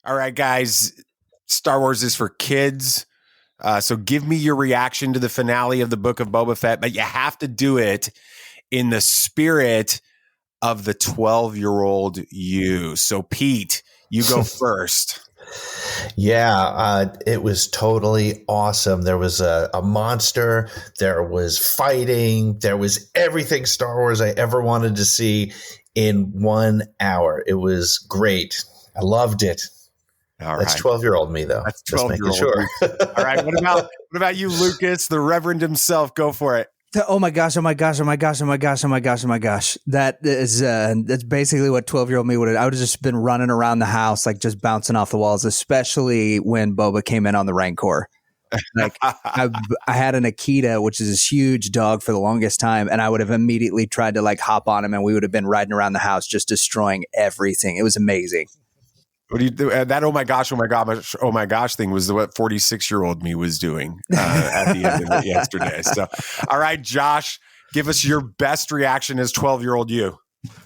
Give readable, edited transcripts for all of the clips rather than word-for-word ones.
All right, guys. Star Wars is for kids. So give me your reaction to the finale of the Book of Boba Fett, but you have to do it in the spirit of the 12-year-old you. So, Pete, you go first. Yeah, it was totally awesome. There was a monster. There was fighting. There was everything Star Wars I ever wanted to see in 1 hour. It was great. I loved it. All That's right. 12-year-old me, though. That's Just 12-year-old. sure. All right. What about you, Lucas, the Reverend himself? Go for it. Oh my gosh! That is that's basically what 12-year-old me would have. I would have just been running around the house, like just bouncing off the walls, especially when Boba came in on the Rancor. Like I had an Akita, which is this huge dog for the longest time, and I would have immediately tried to like hop on him, and we would have been riding around the house just destroying everything. It was amazing. What do you do? That oh my gosh thing was what 46-year-old me was doing at the end of it yesterday. So, all right, Josh, give us your best reaction as 12-year-old you.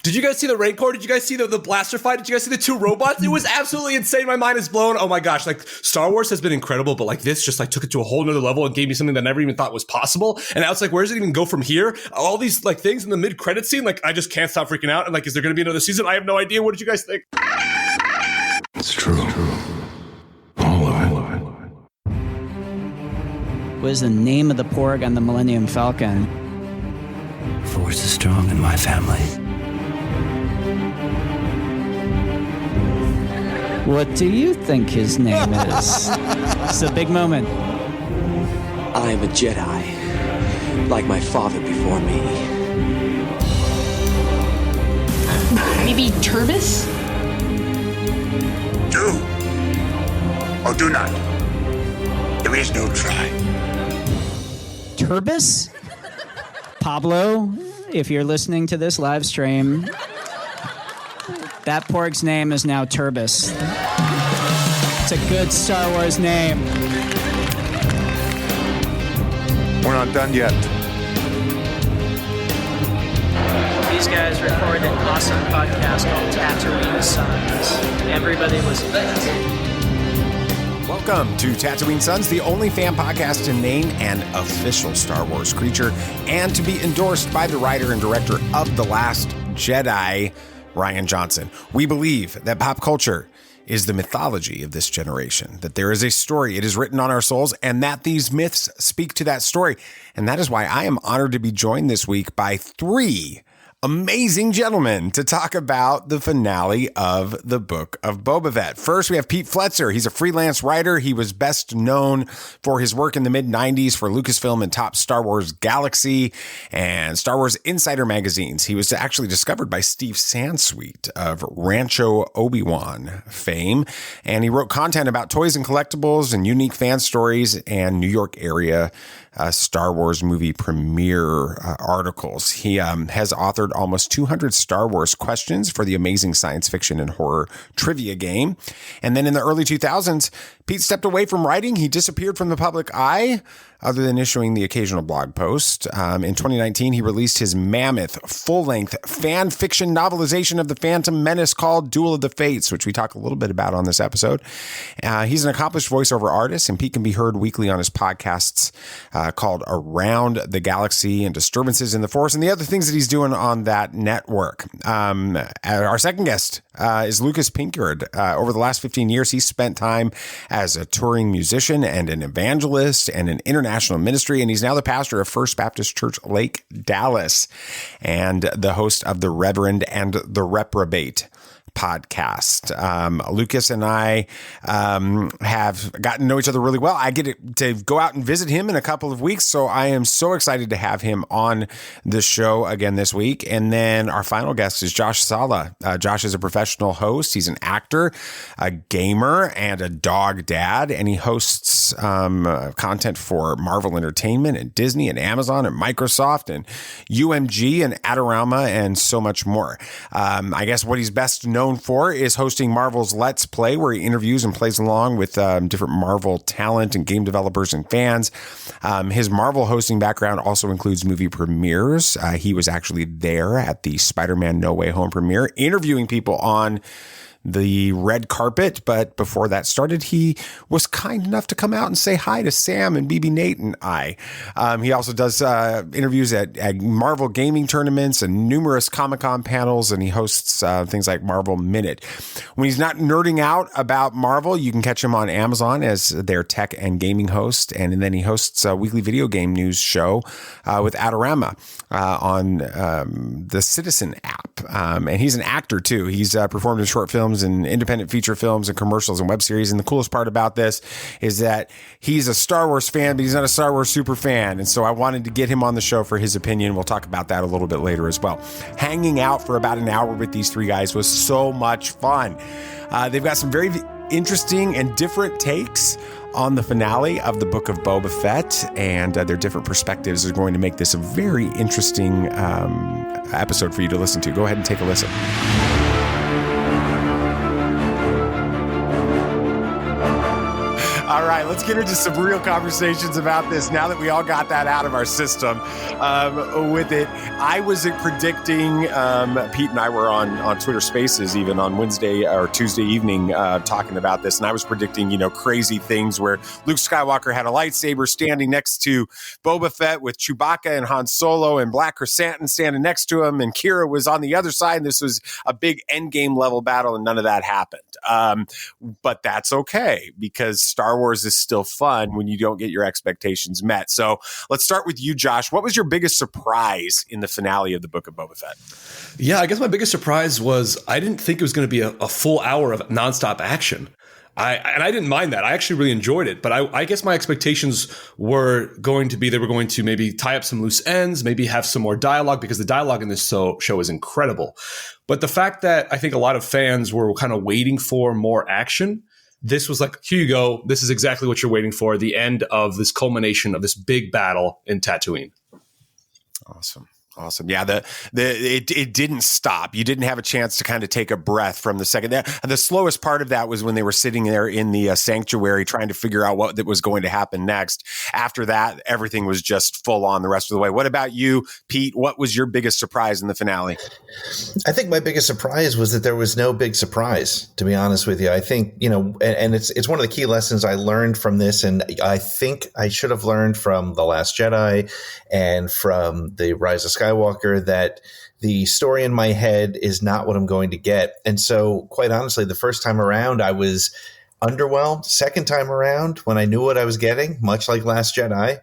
Did you guys see the Rancor? Did you guys see the blaster fight? Did you guys see the two robots? It was absolutely insane. My mind is blown. Oh my gosh. Like Star Wars has been incredible, but like this just like took it to a whole nother level and gave me something that I never even thought was possible. And now it's like, where does it even go from here? All these like things in the mid-credit scene, like I just can't stop freaking out. And like, is there going to be another season? I have no idea. What did you guys think? It's true. All of it. What is the name of the Porg on the Millennium Falcon? Force is strong in my family. What do you think his name is? It's a big moment. I am a Jedi, like my father before me. Maybe Turbis? Do or do not. There is no try. Turbis? Pablo, if you're listening to this live stream, that Porg's name is now Turbis. It's a good Star Wars name. We're not done yet. These guys recorded an awesome podcast called Tatooine Sons. Everybody listen to it. Welcome to Tatooine Sons, the only fan podcast to name an official Star Wars creature and to be endorsed by the writer and director of The Last Jedi, Rian Johnson. We believe that pop culture is the mythology of this generation, that there is a story, it is written on our souls, and that these myths speak to that story. And that is why I am honored to be joined this week by three amazing gentlemen to talk about the finale of the Book of Boba Fett. First, we have Pete Fletzer. He's a freelance writer. He was best known for his work in the mid-90s for Lucasfilm and Top Star Wars Galaxy and Star Wars Insider magazines. He was actually discovered by Steve Sansweet of Rancho Obi-Wan fame, and he wrote content about toys and collectibles and unique fan stories and New York area Star Wars movie premiere articles. He has authored almost 200 Star Wars questions for the amazing science fiction and horror trivia game. And then in the early 2000s, Pete stepped away from writing. He disappeared from the public eye, other than issuing the occasional blog post. In 2019, he released his mammoth, full-length fan fiction novelization of The Phantom Menace called Duel of the Fates, which we talk a little bit about on this episode. He's an accomplished voiceover artist, and Pete can be heard weekly on his podcasts called Around the Galaxy and Disturbances in the Force and the other things that he's doing on that network. Our second guest is Lucas Pinckard. Over the last 15 years, he spent time as a touring musician and an evangelist and an international ministry, and he's now the pastor of First Baptist Church Lake, Dallas, and the host of The Reverend and the Reprobate podcast. Lucas and I have gotten to know each other really well. I get to go out and visit him in a couple of weeks, so I am so excited to have him on the show again this week. And then our final guest is Josh Saleh. Josh is a professional host. He's an actor, a gamer, and a dog dad, and he hosts content for Marvel Entertainment and Disney and Amazon and Microsoft and UMG and Adorama and so much more. I guess what he's best known for is hosting Marvel's Let's Play, where he interviews and plays along with different Marvel talent and game developers and fans. His Marvel hosting background also includes movie premieres. He was actually there at the Spider-Man No Way Home premiere, interviewing people on the red carpet. But before that started, he was kind enough to come out and say hi to Sam and BB Nate and I. He also does interviews at Marvel gaming tournaments and numerous Comic-Con panels, and he hosts things like Marvel Minute. When he's not nerding out about Marvel, you can catch him on Amazon as their tech and gaming host, and then he hosts a weekly video game news show with Adorama on the Citizen app. And he's an actor too. He's performed in short films and independent feature films and commercials and web series. And the coolest part about this is that he's a Star Wars fan, but he's not a Star Wars super fan. And so I wanted to get him on the show for his opinion. We'll talk about that a little bit later as well. Hanging out for about an hour with these three guys was so much fun. They've got some very interesting and different takes on the finale of the Book of Boba Fett, and their different perspectives are going to make this a very interesting episode for you to listen to. Go ahead and take a listen. All right, let's get into some real conversations about this now that we all got that out of our system with it. I wasn't predicting, Pete and I were on Twitter Spaces even on Wednesday or Tuesday evening talking about this, and I was predicting, crazy things where Luke Skywalker had a lightsaber standing next to Boba Fett with Chewbacca and Han Solo and Black Chrysanthemum standing next to him, and Kira was on the other side, and this was a big endgame level battle, and none of that happened. But that's okay, because Star Wars is still fun when you don't get your expectations met. So let's start with you, Josh. What was your biggest surprise in the finale of the Book of Boba Fett? Yeah, I guess my biggest surprise was I didn't think it was going to be a full hour of nonstop action. I didn't mind that. I actually really enjoyed it. But I guess my expectations were going to be they were going to maybe tie up some loose ends, maybe have some more dialogue, because the dialogue in this show is incredible. But the fact that I think a lot of fans were kind of waiting for more action, this was like, here you go. This is exactly what you're waiting for. The end of this culmination of this big battle in Tatooine. Awesome. Yeah, it didn't stop. You didn't have a chance to kind of take a breath from the second. The slowest part of that was when they were sitting there in the sanctuary trying to figure out what was going to happen next. After that, everything was just full on the rest of the way. What about you, Pete? What was your biggest surprise in the finale? I think my biggest surprise was that there was no big surprise, to be honest with you. I think, and it's one of the key lessons I learned from this, and I think I should have learned from The Last Jedi and from The Rise of Skywalker, that the story in my head is not what I'm going to get. And so, quite honestly, the first time around, I was underwhelmed. Second time around, when I knew what I was getting, much like Last Jedi,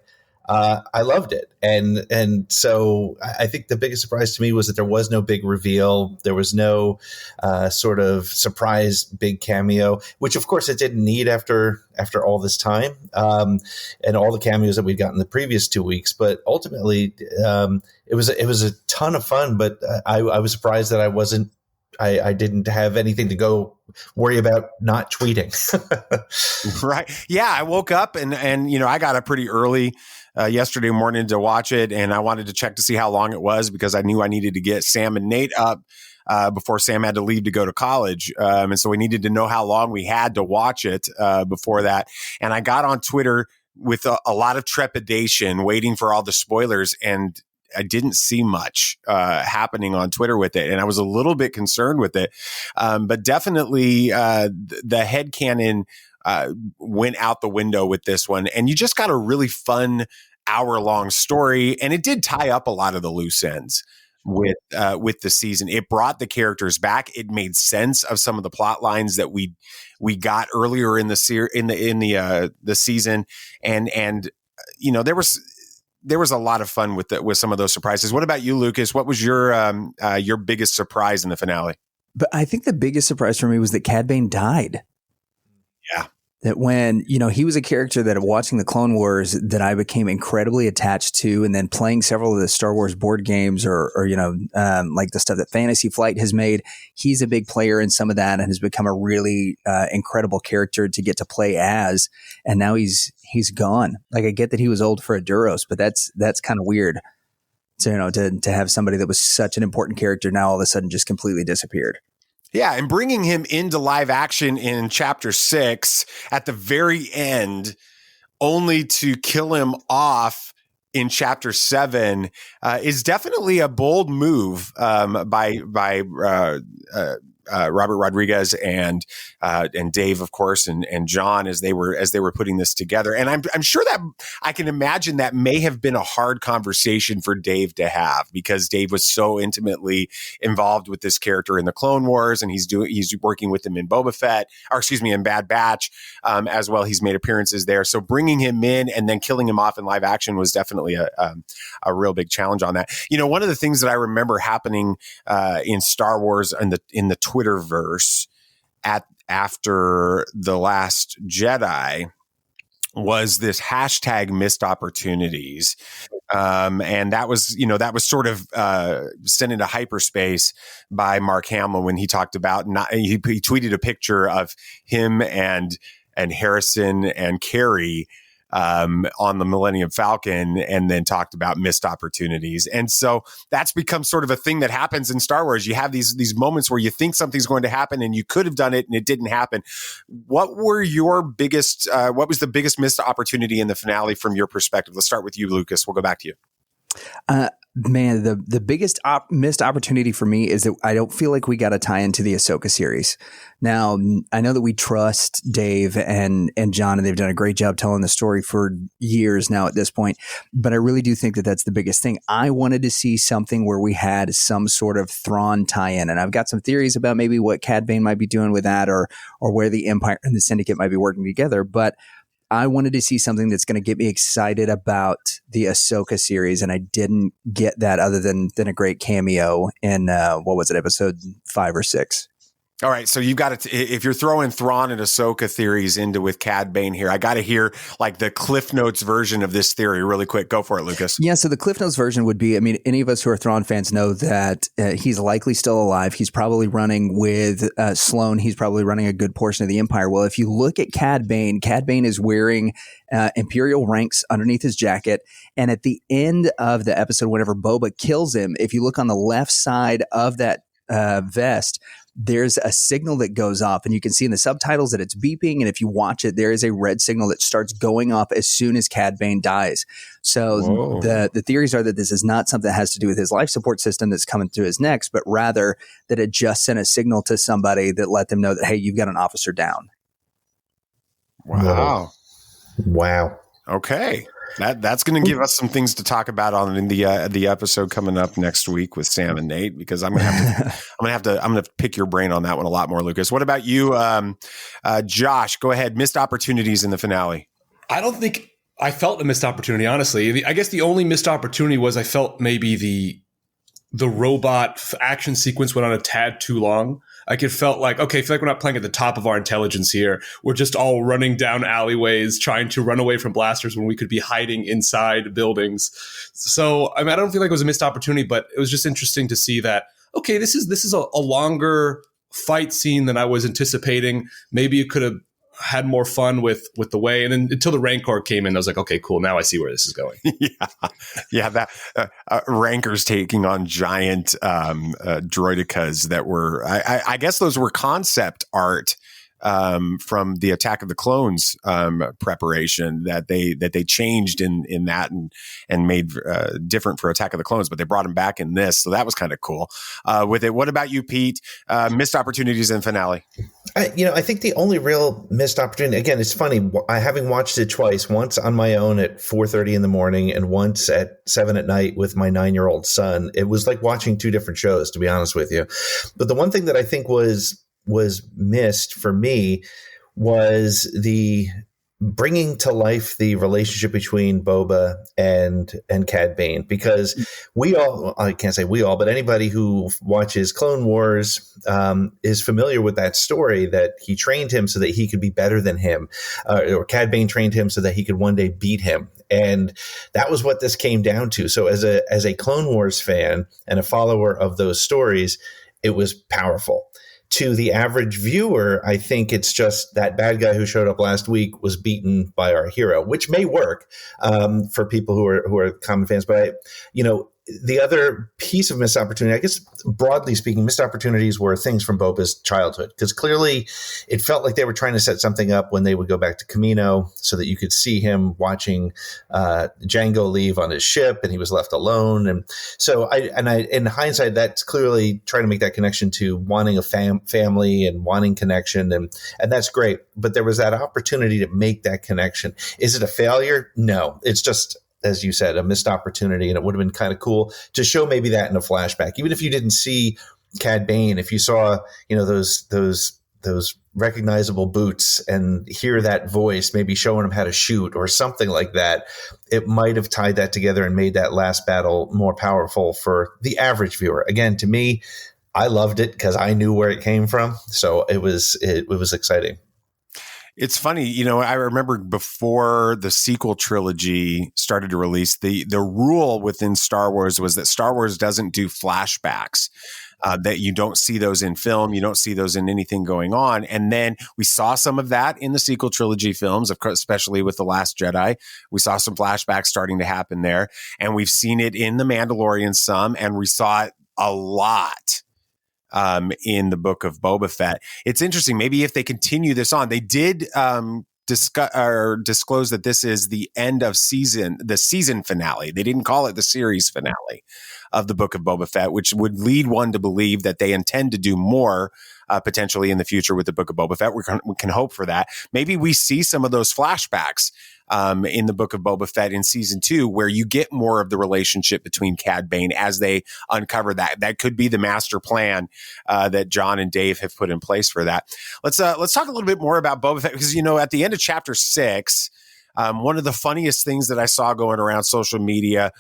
I loved it. And so I think the biggest surprise to me was that there was no big reveal. There was no sort of surprise big cameo, which of course it didn't need after all this time and all the cameos that we'd gotten the previous 2 weeks. But ultimately, it was a ton of fun. But I was surprised that I didn't have anything to go worry about not tweeting. Right. Yeah. I woke up and I got up pretty early yesterday morning to watch it, and I wanted to check to see how long it was because I knew I needed to get Sam and Nate up before Sam had to leave to go to college. And so we needed to know how long we had to watch it before that. And I got on Twitter with a lot of trepidation, waiting for all the spoilers, and I didn't see much happening on Twitter with it. And I was a little bit concerned with it. But definitely the headcanon went out the window with this one. And you just got a really fun hour-long story. And it did tie up a lot of the loose ends with the season. It brought the characters back. It made sense of some of the plot lines that we got earlier in the season. And there was a lot of fun with some of those surprises. What about you, Lucas? What was your biggest surprise in the finale? But I think the biggest surprise for me was that Cad Bane died. Yeah. That when, he was a character that watching the Clone Wars that I became incredibly attached to, and then playing several of the Star Wars board games or like the stuff that Fantasy Flight has made. He's a big player in some of that and has become a really incredible character to get to play as. And now he's gone. Like, I get that he was old for a Duros, but that's kind of weird. So, to have somebody that was such an important character now all of a sudden just completely disappeared. Yeah, and bringing him into live action in Chapter 6 at the very end, only to kill him off in Chapter 7, is definitely a bold move by Robert Rodriguez and Dave, of course, and John as they were putting this together. And I'm sure that I can imagine that may have been a hard conversation for Dave to have, because Dave was so intimately involved with this character in the Clone Wars, and he's working with him in in Bad Batch as well. He's made appearances there, so bringing him in and then killing him off in live action was definitely a real big challenge on that. One of the things that I remember happening in Star Wars in the Twitterverse after The Last Jedi was this hashtag missed opportunities. And that was sort of sent into hyperspace by Mark Hamill when he talked about he tweeted a picture of him and Harrison and Carrie on the Millennium Falcon, and then talked about missed opportunities. And so that's become sort of a thing that happens in Star Wars. You have these moments where you think something's going to happen and you could have done it and it didn't happen. What was the biggest missed opportunity in the finale from your perspective? Let's start with you, Lucas. We'll go back to you. Man, the biggest missed opportunity for me is that I don't feel like we got a tie into the Ahsoka series. Now, I know that we trust Dave and John, and they've done a great job telling the story for years now at this point, but I really do think that that's the biggest thing. I wanted to see something where we had some sort of Thrawn tie-in, and I've got some theories about maybe what Cad Bane might be doing with that, or where the Empire and the Syndicate might be working together, but I wanted to see something that's going to get me excited about the Ahsoka series, and I didn't get that other than a great cameo in episode 5 or 6. All right, so you've got to, if you're throwing Thrawn and Ahsoka theories into with Cad Bane here, I got to hear like the Cliff Notes version of this theory really quick. Go for it, Lucas. Yeah, so the Cliff Notes version would be, any of us who are Thrawn fans know that he's likely still alive. He's probably running with Sloane. He's probably running a good portion of the Empire. Well, if you look at Cad Bane is wearing Imperial ranks underneath his jacket. And at the end of the episode, whenever Boba kills him, if you look on the left side of that vest, there's a signal that goes off, and you can see in the subtitles that it's beeping. And if you watch it, there is a red signal that starts going off as soon as Cad Bane dies. So the theories are that this is not something that has to do with his life support system that's coming through his neck, but rather that it just sent a signal to somebody that let them know that, hey, you've got an officer down. Wow. Okay. That's going to give us some things to talk about on the episode coming up next week with Sam and Nate, because I'm going to pick your brain on that one a lot more, Lucas. What about you, Josh? Go ahead. Missed opportunities in the finale. I don't think I felt a missed opportunity, honestly. I guess the only missed opportunity was I felt maybe the robot action sequence went on a tad too long. Like it felt like, okay, I feel like we're not playing at the top of our intelligence here. We're just all running down alleyways, trying to run away from blasters when we could be hiding inside buildings. So, I don't feel like it was a missed opportunity, but it was just interesting to see that, okay, this is a longer fight scene than I was anticipating. Maybe you could have had more fun with the way, and then until the Rancor came in, I was like, okay, cool. Now I see where this is going. yeah. That Rancors taking on giant droidicas that were, I guess those were concept art from the Attack of the Clones preparation that they changed in that and made different for Attack of the Clones, but they brought them back in this, so that was kind of cool with it. What about you, Pete? Missed opportunities in finale. I think the only real missed opportunity, again, it's funny, having watched it twice, once on my own at 4:30 in the morning and once at 7 at night with my 9-year-old son. It was like watching two different shows, to be honest with you. But the one thing that I think was missed for me was the bringing to life the relationship between Boba and Cad Bane, because I can't say we all, but anybody who watches Clone Wars is familiar with that story, that he trained him so that he could be better than him, or Cad Bane trained him so that he could one day beat him. And that was what this came down to. So as a Clone Wars fan and a follower of those stories, it was powerful. To the average viewer, I think it's just that bad guy who showed up last week was beaten by our hero, which may work for people who are common fans. But the other piece of missed opportunity, I guess, broadly speaking, missed opportunities were things from Boba's childhood, because clearly it felt like they were trying to set something up when they would go back to Kamino so that you could see him watching Django leave on his ship and he was left alone. And so in hindsight, that's clearly trying to make that connection to wanting a family and wanting connection. And that's great. But there was that opportunity to make that connection. Is it a failure? No, it's just, as you said, a missed opportunity. And it would have been kind of cool to show maybe that in a flashback, even if you didn't see Cad Bane, if you saw, those recognizable boots and hear that voice, maybe showing him how to shoot or something like that, it might have tied that together and made that last battle more powerful for the average viewer. Again, to me, I loved it because I knew where it came from. So it was exciting. It's funny, I remember before the sequel trilogy started to release, the rule within Star Wars was that Star Wars doesn't do flashbacks, that you don't see those in film, you don't see those in anything going on. And then we saw some of that in the sequel trilogy films, of course, especially with The Last Jedi. We saw some flashbacks starting to happen there. And we've seen it in The Mandalorian some, and we saw it a lot in the book of Boba Fett. It's interesting. Maybe if they continue this on, they did disclose that this is the end of the season finale. They didn't call it the series finale of the book of Boba Fett, which would lead one to believe that they intend to do more potentially in the future with the book of Boba Fett. We can hope for that. Maybe we see some of those flashbacks in the book of Boba Fett in season 2, where you get more of the relationship between Cad Bane as they uncover that. That could be the master plan that John and Dave have put in place for that. Let's talk a little bit more about Boba Fett, because, at the end of chapter 6, one of the funniest things that I saw going around social media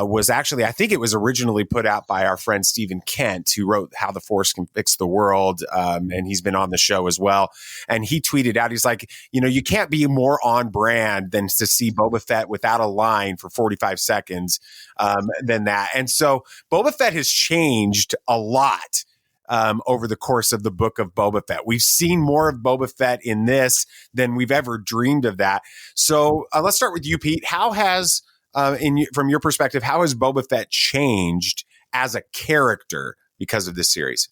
was actually, I think it was originally put out by our friend Stephen Kent, who wrote How the Force Can Fix the World. And he's been on the show as well. And he tweeted out, he's like, you can't be more on brand than to see Boba Fett without a line for 45 seconds than that. And so Boba Fett has changed a lot over the course of the book of Boba Fett. We've seen more of Boba Fett in this than we've ever dreamed of that. So let's start with you, Pete. How has, from your perspective, how has Boba Fett changed as a character because of this series?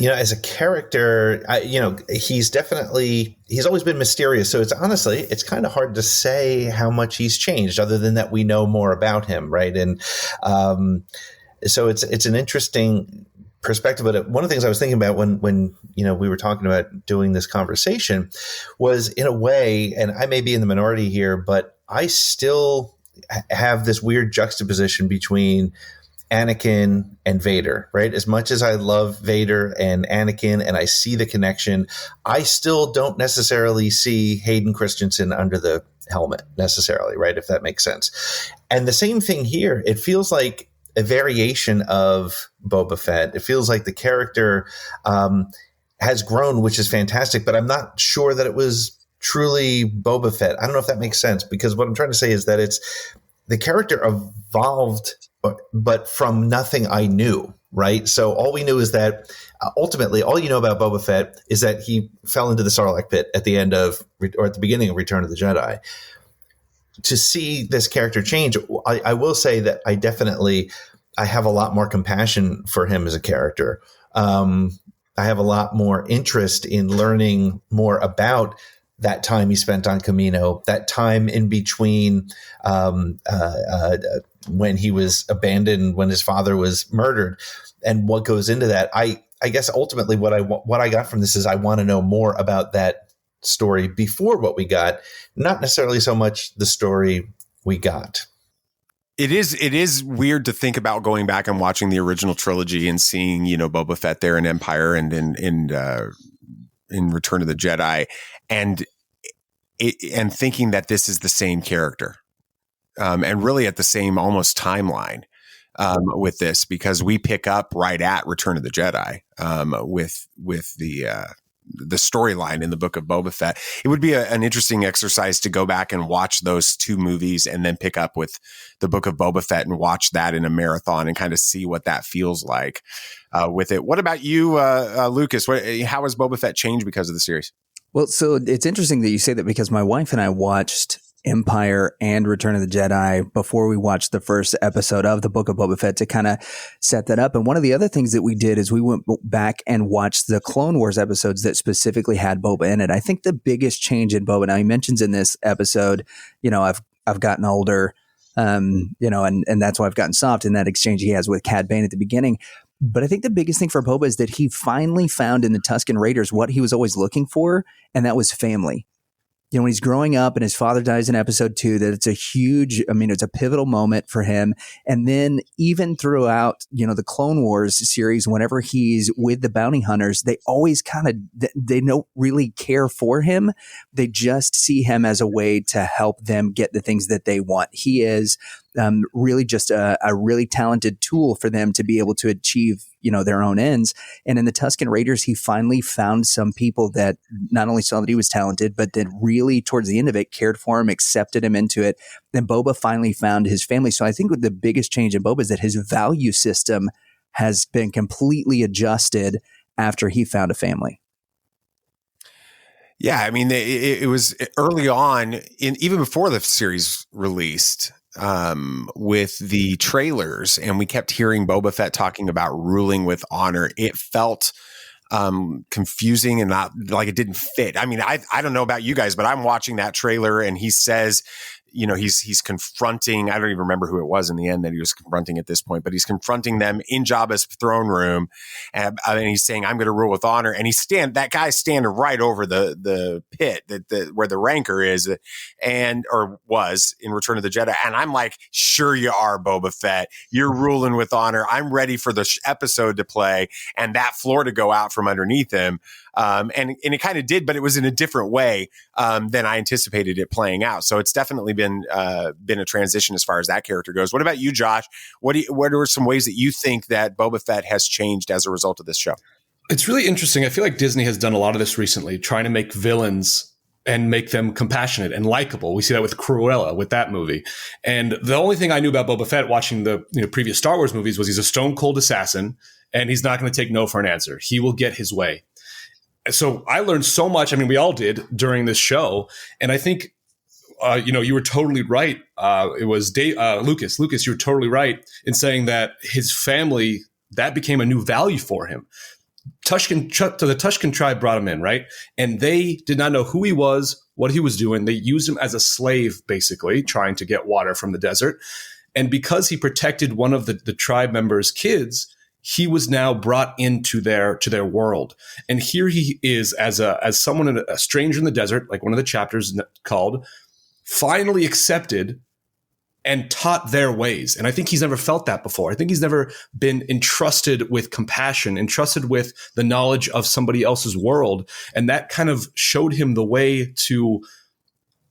As a character, he's always been mysterious. So it's kind of hard to say how much he's changed, other than that we know more about him, right? And so it's an interesting perspective. But one of the things I was thinking about when we were talking about doing this conversation was, in a way, and I may be in the minority here, but I still have this weird juxtaposition between Anakin and Vader, right? As much as I love Vader and Anakin and I see the connection, I still don't necessarily see Hayden Christensen under the helmet necessarily, right? If that makes sense. And the same thing here. It feels like a variation of Boba Fett. It feels like the character has grown, which is fantastic, but I'm not sure that it was truly Boba Fett. I don't know if that makes sense, because what I'm trying to say is that it's the character evolved, but from nothing I knew, right? So all we knew is that ultimately all you know about Boba Fett is that he fell into the Sarlacc pit at the end of, or at the beginning of Return of the Jedi. To see this character change, I will say that I have a lot more compassion for him as a character. I have a lot more interest in learning more about that time he spent on Kamino, that time in between when he was abandoned, when his father was murdered, and what goes into that. I guess ultimately what I got from this is I want to know more about that story before what we got, not necessarily so much the story we got. It is weird to think about going back and watching the original trilogy and seeing, Boba Fett there in Empire and in Return of the Jedi, and thinking that this is the same character, and really at the same almost timeline with this, because we pick up right at Return of the Jedi with the storyline in the book of Boba Fett. It would be an interesting exercise to go back and watch those two movies and then pick up with the book of Boba Fett and watch that in a marathon and kind of see what that feels like with it. What about you, Lucas? How has Boba Fett changed because of the series? Well, so it's interesting that you say that, because my wife and I watched Empire and Return of the Jedi before we watched the first episode of the Book of Boba Fett to kind of set that up. And one of the other things that we did is we went back and watched the Clone Wars episodes that specifically had Boba in it. I think the biggest change in Boba, now he mentions in this episode, I've gotten older, and that's why I've gotten soft, in that exchange he has with Cad Bane at the beginning. But I think the biggest thing for Boba is that he finally found in the Tusken Raiders what he was always looking for, and that was family. When he's growing up and his father dies in episode 2, that it's a pivotal moment for him. And then even throughout, the Clone Wars series, whenever he's with the bounty hunters, they always they don't really care for him. They just see him as a way to help them get the things that they want. He is really just a really talented tool for them to be able to achieve, their own ends. And in the Tusken Raiders, he finally found some people that not only saw that he was talented, but that really towards the end of it cared for him, accepted him into it. Then Boba finally found his family. So I think the biggest change in Boba is that his value system has been completely adjusted after he found a family. Yeah, I mean, it was early on, even before the series released, with the trailers, and we kept hearing Boba Fett talking about ruling with honor. It felt confusing and not like it didn't fit. I mean, I don't know about you guys, but I'm watching that trailer and he says, he's confronting, I don't even remember who it was in the end that he was confronting at this point, but he's confronting them in Jabba's throne room. And he's saying, I'm going to rule with honor. And that guy's standing right over the pit where the Rancor is or was in Return of the Jedi. And I'm like, sure you are, Boba Fett. You're ruling with honor. I'm ready for the episode to play and that floor to go out from underneath him. And it kind of did, but it was in a different way than I anticipated it playing out. So it's definitely been a transition as far as that character goes. What about you, Josh? What are some ways that you think that Boba Fett has changed as a result of this show? It's really interesting. I feel like Disney has done a lot of this recently, trying to make villains and make them compassionate and likable. We see that with Cruella, with that movie. And the only thing I knew about Boba Fett watching the previous Star Wars movies was he's a stone cold assassin and he's not going to take no for an answer. He will get his way. So I learned so much. I mean, we all did during this show. And I think, you were totally right. It was Lucas. Lucas, you were totally right in saying that his family, that became a new value for him. The Tusken tribe brought him in, right? And they did not know who he was, what he was doing. They used him as a slave, basically, trying to get water from the desert. And because he protected one of the tribe members' kids, he was now brought into their world. And here he is as someone, a stranger in the desert, like one of the chapters called, finally accepted and taught their ways. And I think he's never felt that before. I think he's never been entrusted with compassion, entrusted with the knowledge of somebody else's world. And that kind of showed him the way to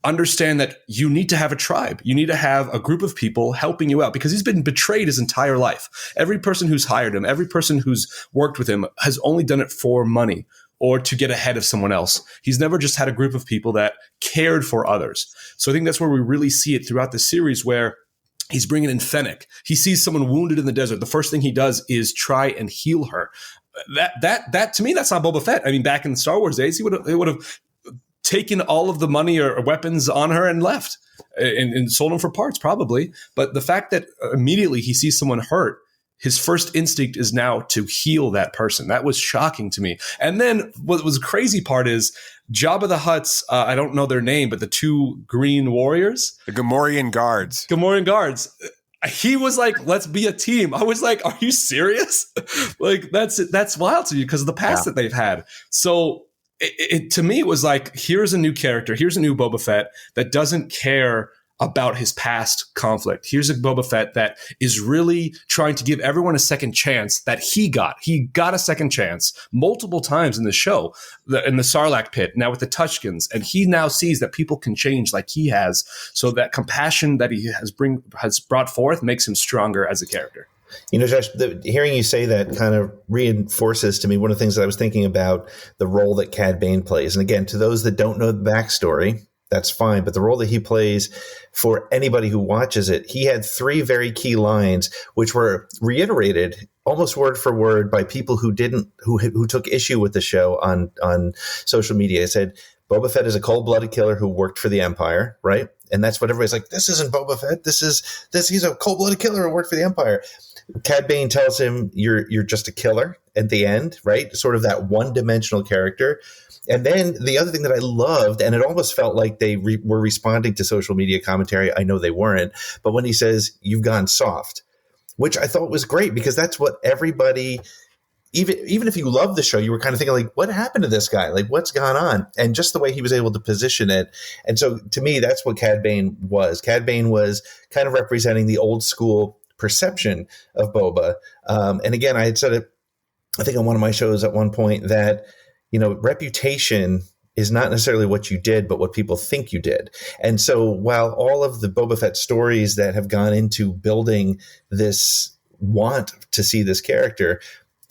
understand that you need to have a tribe. You need to have a group of people helping you out, because he's been betrayed his entire life. Every person who's hired him, every person who's worked with him has only done it for money or to get ahead of someone else. He's never just had a group of people that cared for others. So I think that's where we really see it throughout the series, where he's bringing in Fennec. He sees someone wounded in the desert. The first thing he does is try and heal her. That to me, that's not Boba Fett. I mean, back in the Star Wars days, he would have taken all of the money or weapons on her and left and sold them for parts, probably. But the fact that immediately he sees someone hurt, his first instinct is now to heal that person. That was shocking to me. And then what was the crazy part is Jabba the Hutt's, I don't know their name, but the two green warriors. The Gamorrean guards. He was like, let's be a team. I was like, are you serious? Like, that's wild to you because of the past that they've had. So it to me, it was like, here's a new character. Here's a new Boba Fett that doesn't care about his past conflict. Here's a Boba Fett that is really trying to give everyone a second chance that he got. He got a second chance multiple times in the show, in the Sarlacc pit, now with the Tuskens. And he now sees that people can change like he has. So that compassion that he has brought forth makes him stronger as a character. You know, Josh, hearing you say that kind of reinforces to me one of the things that I was thinking about, the role that Cad Bane plays. And again, to those that don't know the backstory, that's fine. But the role that he plays, for anybody who watches it, he had 3 very key lines, which were reiterated almost word for word by people who took issue with the show on social media. They said Boba Fett is a cold-blooded killer who worked for the Empire, right? And that's what everybody's like, this isn't Boba Fett. He's a cold-blooded killer who worked for the Empire. Cad Bane tells him you're just a killer at the end, right? Sort of that one-dimensional character. And then the other thing that I loved, and it almost felt like they were responding to social media commentary. I know they weren't, but when he says, "You've gone soft," which I thought was great, because that's what everybody, even if you love the show, you were kind of thinking like, what happened to this guy? Like, what's gone on? And just the way he was able to position it. And so to me, that's what Cad Bane was. Cad Bane was kind of representing the old school perception of Boba. And again, I had said it, I think on one of my shows at one point, that, reputation is not necessarily what you did, but what people think you did. And so while all of the Boba Fett stories that have gone into building this want to see this character,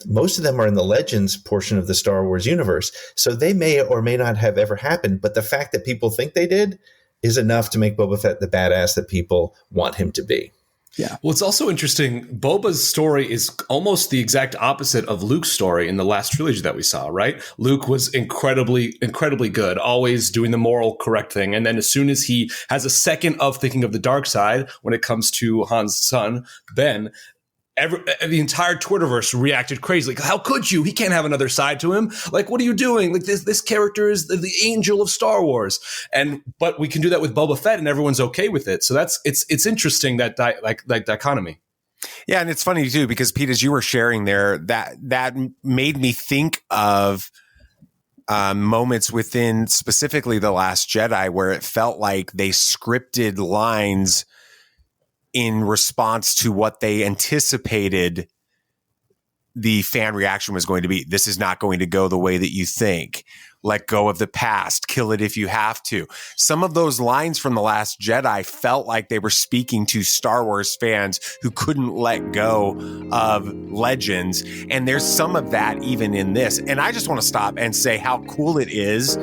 most of them are in the Legends portion of the Star Wars universe. So they may or may not have ever happened, but the fact that people think they did is enough to make Boba Fett the badass that people want him to be. Yeah. Well, it's also interesting. Boba's story is almost the exact opposite of Luke's story in the last trilogy that we saw, right? Luke was incredibly, incredibly good, always doing the moral correct thing. And then as soon as he has a second of thinking of the dark side, when it comes to Han's son, Ben, the entire Twitterverse reacted crazy. Like, how could you? He can't have another side to him. Like, what are you doing? Like, this character is the angel of Star Wars. But we can do that with Boba Fett, and everyone's okay with it. So it's interesting, that dichotomy. Yeah, and it's funny too, because Pete, as you were sharing there, that made me think of moments within specifically The Last Jedi where it felt like they scripted lines in response to what they anticipated the fan reaction was going to be. This is not going to go the way that you think. Let go of the past. Kill it if you have to. Some of those lines from The Last Jedi felt like they were speaking to Star Wars fans who couldn't let go of Legends. And there's some of that even in this. And I just want to stop and say how cool it is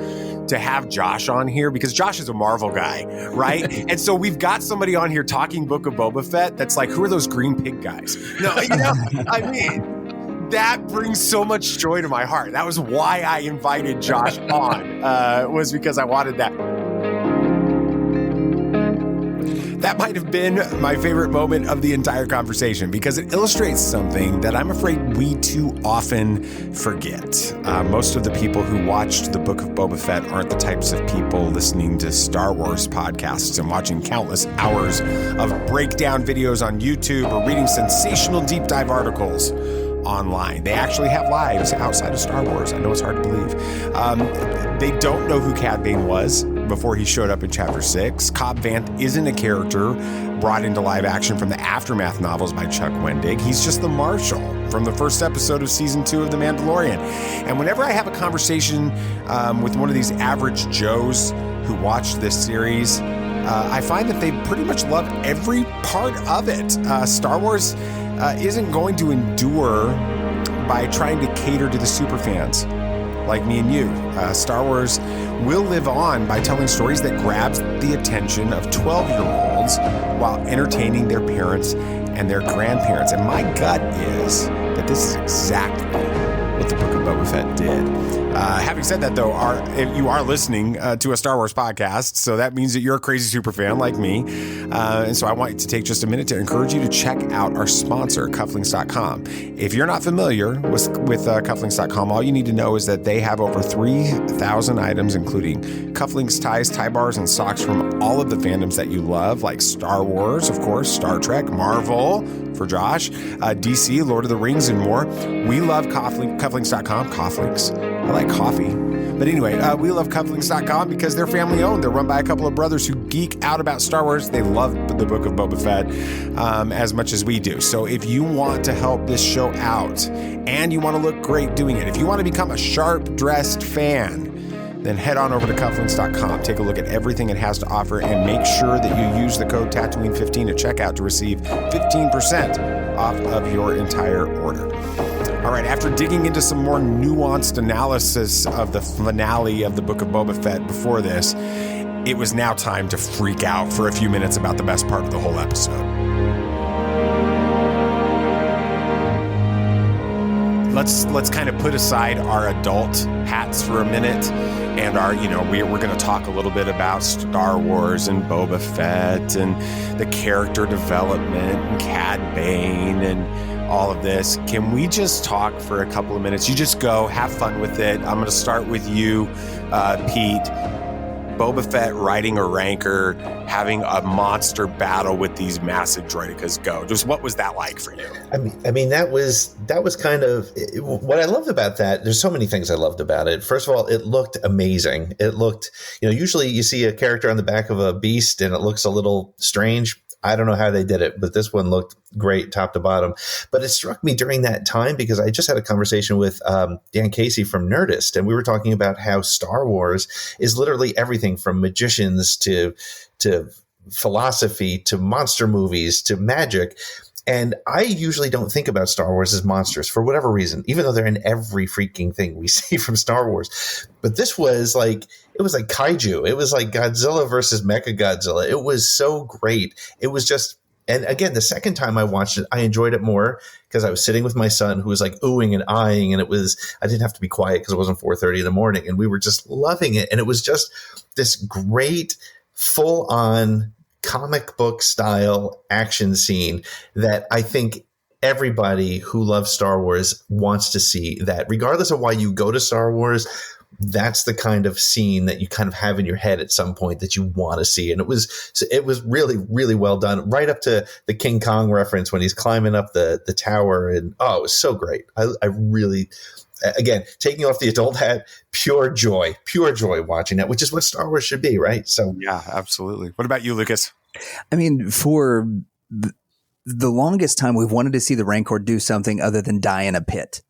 to have Josh on here, because Josh is a Marvel guy, right? And so we've got somebody on here talking Book of Boba Fett that's like, who are those green pig guys? No, I mean, that brings so much joy to my heart. That was why I invited Josh on, was because I wanted that. That might have been my favorite moment of the entire conversation, because it illustrates something that I'm afraid we too often forget. Most of the people who watched the Book of Boba Fett aren't the types of people listening to Star Wars podcasts and watching countless hours of breakdown videos on YouTube or reading sensational deep dive articles online. They actually have lives outside of Star Wars. I know it's hard to believe. They don't know who Cad Bane was before he showed up in Chapter 6. Cobb Vanth isn't a character brought into live action from the Aftermath novels by Chuck Wendig. He's just the Marshal from the first episode of Season 2 of The Mandalorian. And whenever I have a conversation with one of these average Joes who watched this series, I find that they pretty much love every part of it. Star Wars isn't going to endure by trying to cater to the superfans like me and you. Star Wars will live on by telling stories that grabs the attention of 12-year-olds while entertaining their parents and their grandparents. And my gut is that this is exactly what the Book of Boba Fett did. Having said that, though, you are listening to a Star Wars podcast, so that means that you're a crazy super fan like me. And so I want to take just a minute to encourage you to check out our sponsor, Cufflinks.com. If you're not familiar with Cufflinks.com, all you need to know is that they have over 3,000 items, including cufflinks, ties, tie bars, and socks from all of the fandoms that you love, like Star Wars, of course, Star Trek, Marvel, for Josh, DC, Lord of the Rings, and more. We love Cufflinks.com. Cufflinks. I like coffee. But anyway, we love Cufflinks.com because they're family owned. They're run by a couple of brothers who geek out about Star Wars. They love the Book of Boba Fett as much as we do. So if you want to help this show out and you want to look great doing it, if you want to become a sharp-dressed fan, then head on over to Cufflinks.com. Take a look at everything it has to offer and make sure that you use the code Tatooine15 at checkout to receive 15% off of your entire order. All right, after digging into some more nuanced analysis of the finale of the Book of Boba Fett before this, it was now time to freak out for a few minutes about the best part of the whole episode. let's kind of put aside our adult hats for a minute, and we're going to talk a little bit about Star Wars and Boba Fett and the character development and Cad Bane and all of this. Can we just talk for a couple of minutes? You just go, have fun with it. I'm going to start with you, Pete. Boba Fett riding a Rancor, having a monster battle with these massive droidicas. Go. Just what was that like for you? I mean, that was kind of what I loved about that. There's so many things I loved about it. First of all, it looked amazing. It looked, usually you see a character on the back of a beast and it looks a little strange. I don't know how they did it, but this one looked great top to bottom. But it struck me during that time because I just had a conversation with Dan Casey from Nerdist, and we were talking about how Star Wars is literally everything from magicians to philosophy to monster movies to magic. And I usually don't think about Star Wars as monsters for whatever reason, even though they're in every freaking thing we see from Star Wars. But this was like, it was like kaiju. It was like Godzilla versus Mechagodzilla. It was so great. It was just, and again, the second time I watched it, I enjoyed it more because I was sitting with my son who was like oohing and eyeing, and I didn't have to be quiet because it wasn't 4:30 in the morning, and we were just loving it. And it was just this great full on comic book style action scene that I think everybody who loves Star Wars wants to see. That regardless of why you go to Star Wars, that's the kind of scene that you kind of have in your head at some point that you want to see. And it was really, really well done, right up to the King Kong reference when he's climbing up the tower. And it was so great. I really, again, taking off the adult hat, pure joy watching that, which is what Star Wars should be, right? So yeah, absolutely. What about you, Lucas? I mean, for the longest time, we've wanted to see the Rancor do something other than die in a pit.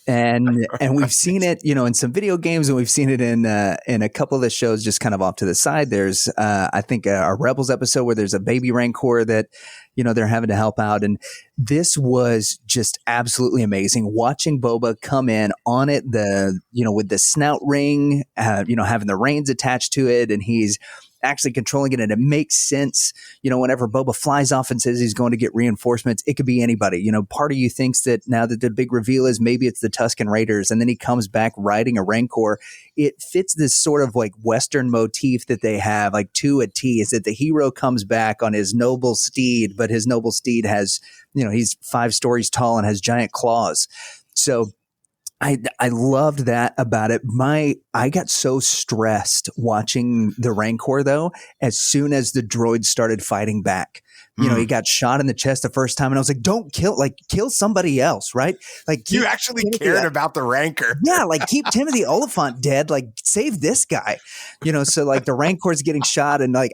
And we've seen it, in some video games, and we've seen it in a couple of the shows just kind of off to the side. There's, I think, a Rebels episode where there's a baby Rancor that, they're having to help out. And this was just absolutely amazing. Watching Boba come in on it, with the snout ring, having the reins attached to it, and he's actually controlling it, and it makes sense. Whenever Boba flies off and says he's going to get reinforcements, it could be anybody. Part of you thinks that now that the big reveal is maybe it's the Tusken Raiders, and then he comes back riding a Rancor. It fits this sort of like Western motif that they have, like to a T, is that the hero comes back on his noble steed, but his noble steed has, he's 5 stories tall and has giant claws. So I loved that about it. I got so stressed watching the Rancor, though, as soon as the droids started fighting back. He got shot in the chest the first time, and I was like, don't kill somebody else, right? Like, you actually cared about the Rancor. Yeah, like keep Timothy Oliphant dead, like save this guy. So like the Rancor's getting shot, and like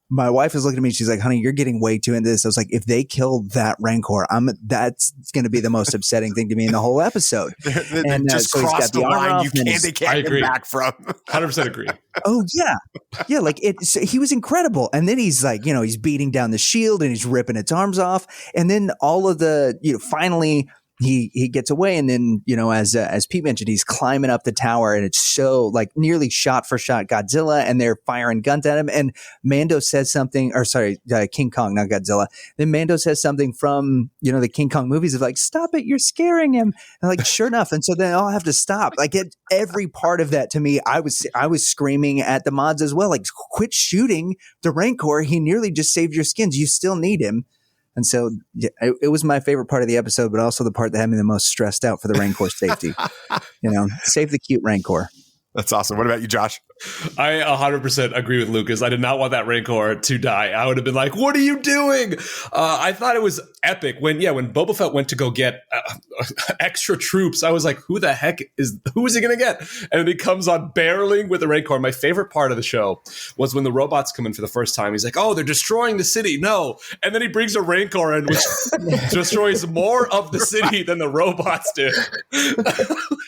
my wife is looking at me, she's like, honey, you're getting way too into this. I was like, if they kill that Rancor, that's going to be the most upsetting thing to me in the whole episode. And just so cross the line you can't get back from. 100% agree. Oh yeah. Yeah. Like he was incredible. And then he's like, he's beating down the shield and he's ripping its arms off. And then all of the, finally he gets away. And then, as Pete mentioned, he's climbing up the tower, and it's so like nearly shot for shot Godzilla, and they're firing guns at him. And Mando says something, or sorry, King Kong, not Godzilla. Then Mando says something from, the King Kong movies of like, stop it, you're scaring him. And like, sure enough. And so then I'll have to stop. Like every part of that to me, I was screaming at the mods as well. Like, quit shooting the Rancor. He nearly just saved your skins. You still need him. And so it was my favorite part of the episode, but also the part that had me the most stressed out for the Rancor's safety. Save the cute Rancor. That's awesome. What about you, Josh? I 100% agree with Lucas. I did not want that Rancor to die. I would have been like, what are you doing? I thought it was epic when Boba Fett went to go get extra troops. I was like, who is he going to get? And then he comes on barreling with the Rancor. My favorite part of the show was when the robots come in for the first time. He's like, oh, they're destroying the city. No. And then he brings a Rancor in, which destroys more of the city than the robots do.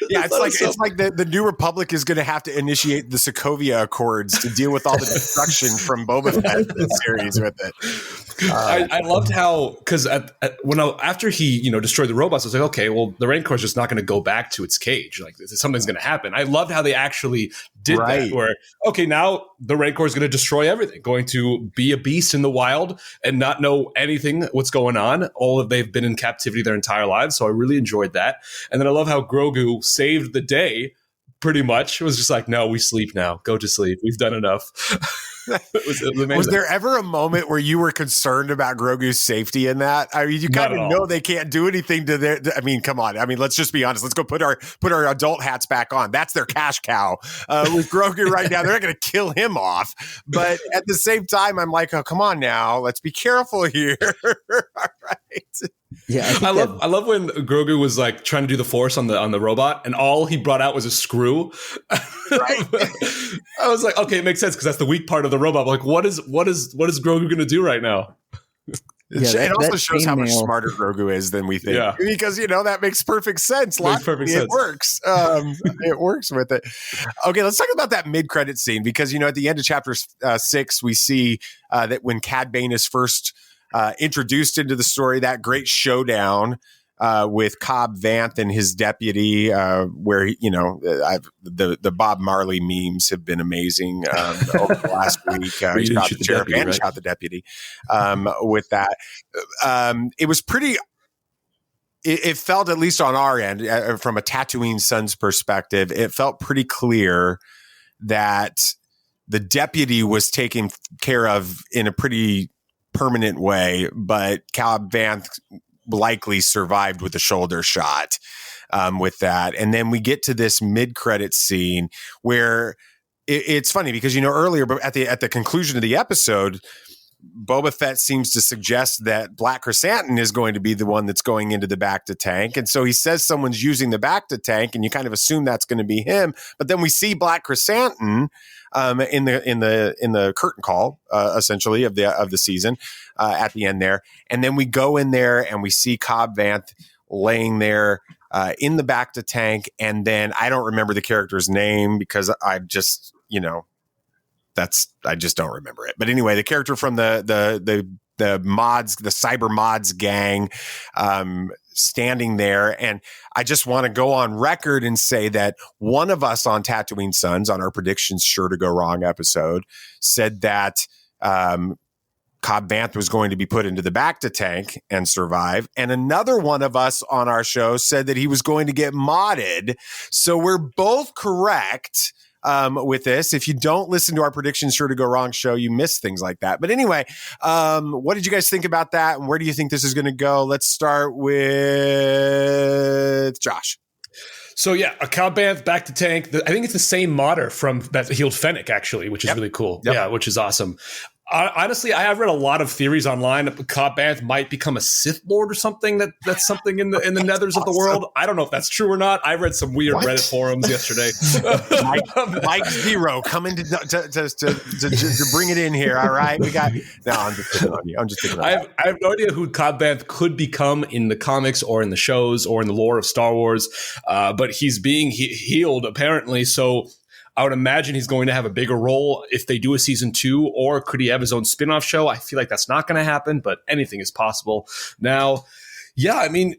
Yeah, it's like the New Republic is going to have to initiate the Sokovia Accords to deal with all the destruction from Boba Fett in the series with it. I loved how, because after he destroyed the robots, I was like, okay, well, the Rancor is just not going to go back to its cage. Like something's going to happen. I loved how they actually did that. Where okay, now the Rancor is going to destroy everything, going to be a beast in the wild and not know anything what's going on. They've been in captivity their entire lives, so I really enjoyed that. And then I love how Grogu saved the day. Pretty much, it was just like, no, we sleep now. Go to sleep. We've done enough. Was there ever a moment where you were concerned about Grogu's safety in that? I mean, you kind of know they can't do anything to their. I mean, come on. I mean, let's just be honest. Let's go put our adult hats back on. That's their cash cow. With Grogu right now, they're not going to kill him off. But at the same time, I'm like, oh, come on now. Let's be careful here. All right. Yeah, I love when Grogu was like trying to do the Force on the robot, and all he brought out was a screw. Right. I was like, okay, it makes sense because that's the weak part of the robot. But like, what is Grogu going to do right now? It also shows how much smarter Grogu is than we think. Yeah. Because that makes perfect sense. It works. It works with it. Okay, let's talk about that mid-credit scene because at the end of chapter 6, we see that when Cad Bane is first introduced into the story, that great showdown with Cobb Vanth and his deputy, where the Bob Marley memes have been amazing over the last week. He shot the sheriff and shot the deputy. With that, it was pretty. It felt, at least on our end, from a Tatooine Sons perspective, it felt pretty clear that the deputy was taken care of in a pretty permanent way, but Cobb Vanth likely survived with a shoulder shot with that. And then we get to this mid-credit scene where it's funny because, earlier, but at the conclusion of the episode, Boba Fett seems to suggest that Black Chrysanthemum is going to be the one that's going into the Bacta tank. And so he says someone's using the Bacta tank, and you kind of assume that's going to be him. But then we see Black Chrysanthemum in the curtain call, essentially of the season at the end there. And then we go in there and we see Cobb Vanth laying there in the Bacta tank. And then I don't remember the character's name because I just, I just don't remember it. But anyway, the character from the mods, the cyber mods gang, standing there. And I just want to go on record and say that one of us on Tatooine Sons, on our Predictions Sure to Go Wrong episode, said that Cobb Vanth was going to be put into the Bacta tank and survive. And another one of us on our show said that he was going to get modded. So we're both correct with this. If you don't listen to our Predictions Sure to Go Wrong show, you miss things like that. But anyway, what did you guys think about that? And where do you think this is going to go? Let's start with Josh. So yeah, a Cobb Vanth Bacta tank. I think it's the same modder from that healed Fennec, actually, which is really cool. Yep. Yeah, which is awesome. Honestly, I have read a lot of theories online that Cobb Vanth might become a Sith Lord or something. That's something in the nethers of the world. I don't know if that's true or not. I read some weird Reddit forums yesterday. Mike Zero coming to bring it in here. All right, we got. No, I'm just picking on you. I have no idea who Cobb Vanth could become in the comics or in the shows or in the lore of Star Wars, but he's being healed apparently. So I would imagine he's going to have a bigger role if they do a season 2, or could he have his own spin-off show? I feel like that's not going to happen, but anything is possible. Now, yeah, I mean,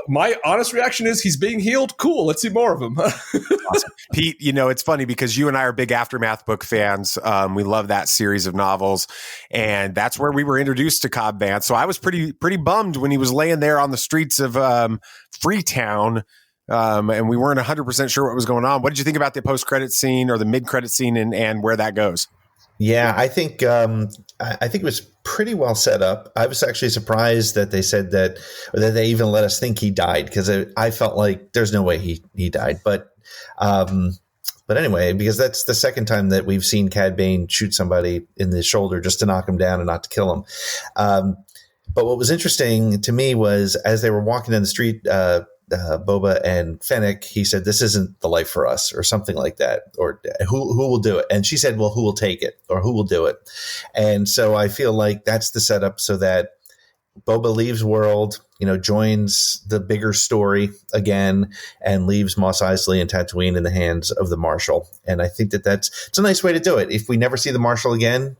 my honest reaction is he's being healed. Cool. Let's see more of him. Awesome. Pete, it's funny because you and I are big Aftermath book fans. We love that series of novels, and that's where we were introduced to Cobb Vanth. So I was pretty bummed when he was laying there on the streets of Freetown. And we weren't 100% sure what was going on. What did you think about the post-credit scene or the mid-credit scene and where that goes? Yeah, I think it was pretty well set up. I was actually surprised that they said that, or that they even let us think he died, because I felt like there's no way he died. But anyway, because that's the second time that we've seen Cad Bane shoot somebody in the shoulder just to knock him down and not to kill him. But what was interesting to me was as they were walking down the street, Boba and Fennec, he said, "This isn't the life for us," or something like that, or who will do it? And she said, "Well, who will take it, or who will do it?" And so I feel like that's the setup, so that Boba leaves world, joins the bigger story again, and leaves Mos Eisley and Tatooine in the hands of the Marshal. And I think it's a nice way to do it. If we never see the Marshal again,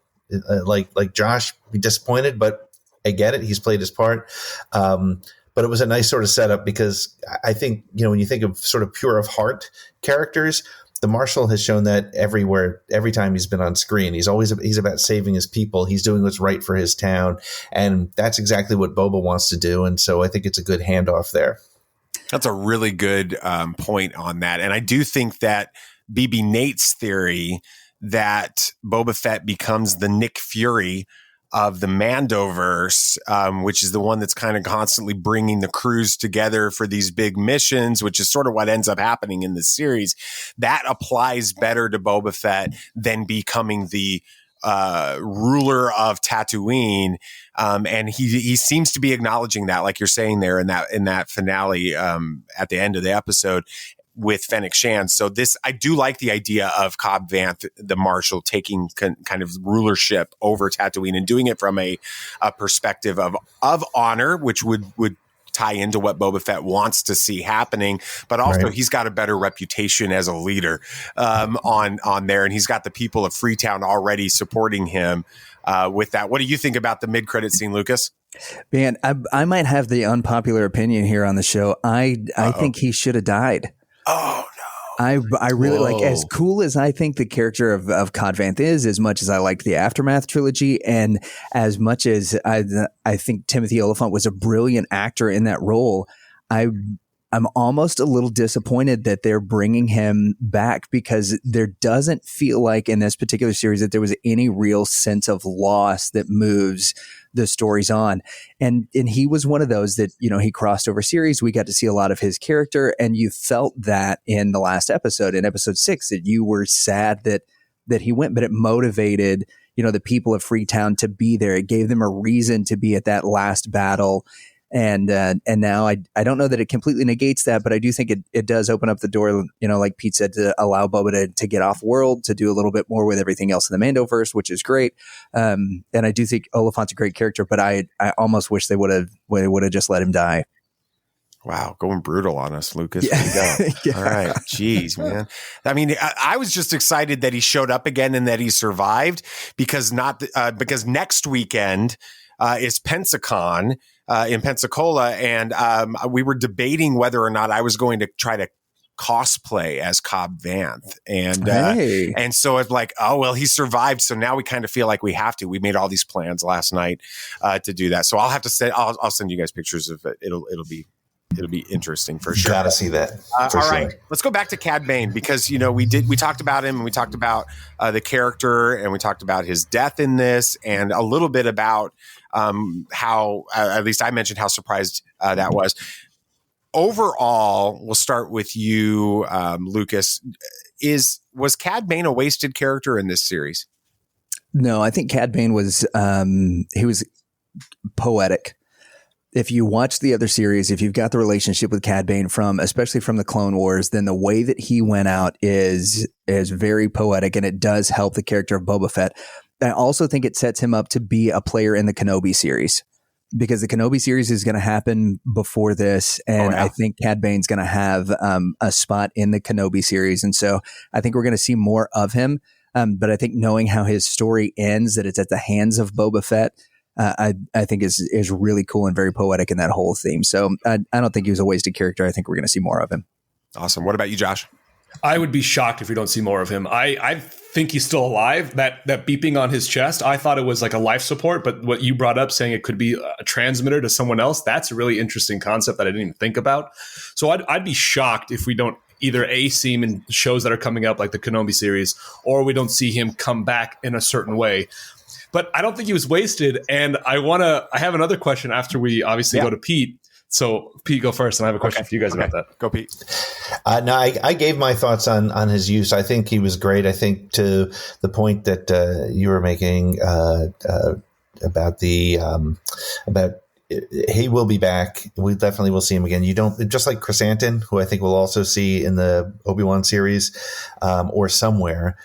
like Josh, be disappointed, but I get it. He's played his part. But it was a nice sort of setup because I think, when you think of sort of pure of heart characters, the Marshal has shown that everywhere, every time he's been on screen. He's about saving his people. He's doing what's right for his town. And that's exactly what Boba wants to do. And so I think it's a good handoff there. That's a really good point on that. And I do think that BB Nate's theory that Boba Fett becomes the Nick Fury of the Mandoverse, which is the one that's kind of constantly bringing the crews together for these big missions, which is sort of what ends up happening in this series. That applies better to Boba Fett than becoming the ruler of Tatooine. And he seems to be acknowledging that, like you're saying there in that finale at the end of the episode with Fennec Shand. So I do like the idea of Cobb Vanth, the Marshal, taking kind of rulership over Tatooine and doing it from a perspective of honor, which would tie into what Boba Fett wants to see happening, but also he's got a better reputation as a leader on there, and he's got the people of Freetown already supporting him with that. What do you think about the mid-credit scene, Lucas? Man, I might have the unpopular opinion here on the show. I think he should have died. Oh no! I really like, as cool as I think the character of Cobb Vanth is, as much as I liked the Aftermath trilogy, and as much as I think Timothy Olyphant was a brilliant actor in that role, I'm almost a little disappointed that they're bringing him back, because there doesn't feel like in this particular series that there was any real sense of loss that moves the stories on. And he was one of those that, he crossed over series. We got to see a lot of his character, and you felt that in the last episode, in episode 6, that you were sad that he went, but it motivated, the people of Freetown to be there. It gave them a reason to be at that last battle. And now I don't know that it completely negates that, but I do think it does open up the door, like Pete said, to allow Boba to get off world, to do a little bit more with everything else in the Mandoverse, which is great. And I do think Oliphant's a great character, but I almost wish they would have just let him die. Wow, going brutal on us, Lucas. Yeah. There you go. Yeah. All right. Jeez, man. I mean, I was just excited that he showed up again and that he survived, because next weekend is Pensacon in Pensacola, and we were debating whether or not I was going to try to cosplay as Cobb Vanth, and so it's like, oh well, he survived, so now we kind of feel like we have to. We made all these plans last night to do that, so I'll have to send. I'll send you guys pictures of it. It'll be interesting for sure. Gotta see that. All right, let's go back to Cad Bane, because we talked about him, and we talked about the character, and we talked about his death in this, and a little bit about how at least I mentioned how surprised that was. Overall, we'll start with you, Lucas. Was Cad Bane a wasted character in this series? No, I think Cad Bane was he was poetic. If you watch the other series, if you've got the relationship with Cad Bane especially from the Clone Wars, then the way that he went out is very poetic, and it does help the character of Boba Fett. I also think it sets him up to be a player in the Kenobi series, because the Kenobi series is going to happen before this, and I think Cad Bane's going to have a spot in the Kenobi series, and so I think we're going to see more of him. But I think knowing how his story ends, that it's at the hands of Boba Fett, I think is really cool and very poetic in that whole theme. So I don't think he was a wasted character. I think we're going to see more of him. Awesome. What about you, Josh? I would be shocked if we don't see more of him. I think he's still alive. That beeping on his chest, I thought it was like a life support, but what you brought up, saying it could be a transmitter to someone else, that's a really interesting concept that I didn't even think about. So I'd be shocked if we don't either see him in shows that are coming up, like the Kenobi series, or we don't see him come back in a certain way. But I don't think he was wasted. And I have another question after we obviously go to Pete. So Pete, go first, and I have a question for you guys about that. Go, Pete. No, I gave my thoughts on his use. I think he was great. I think to the point that you were making about he will be back. We definitely will see him again. You don't, just like Chrysanthemum, who I think we'll also see in the Obi-Wan series or somewhere,